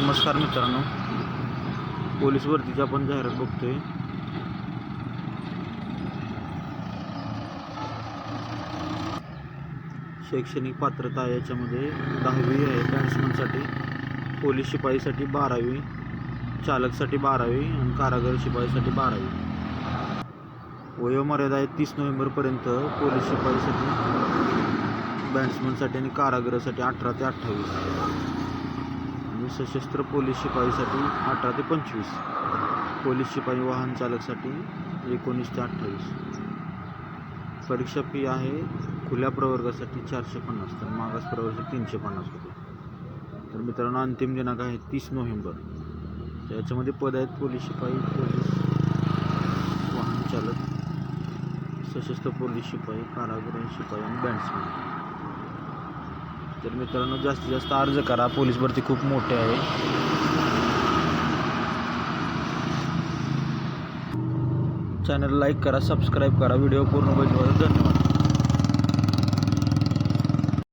नमस्कार मित्रांनो, पोलीस भरतीची आपण जाहिरात बघतोय। शैक्षणिक पात्रता याच्यामध्ये 10वी आहे बॅट्समनसाठी, पोलीस शिपाईसाठी 12वी, चालकसाठी 12वी आणि कारागीर शिपाईसाठी 12वी। वयोमर्यादा आहे 30 नोव्हेंबरपर्यंत पोलीस शिपाईसाठी, बॅट्समनसाठी आणि कारागिरासाठी 18 ते 28 आणि सशस्त्र पोलीस शिपाईसाठी 18 ते 25, पोलीस शिपाई वाहन चालकसाठी 19 ते 28। परीक्षा फी आहे खुल्या प्रवर्गासाठी 450 तर मागास प्रवर्गासाठी 350 रुपये। तर मित्रांनो, अंतिम दिनांक आहे 30 नोव्हेंबर। त्याच्यामध्ये पद आहेत पोलीस शिपाई, पोलीस वाहन चालक, सशस्त्र पोलीस शिपाई, कारागीर शिपाई आणि बॅट्समन। तर मित्रांनो, जास्तीत जास्त अर्ज करा, पोलीस भरती खूप मोठी आहे। चॅनल लाईक करा, सबस्क्राईब करा, व्हिडिओ पूर्ण बघितल्याबद्दल धन्यवाद।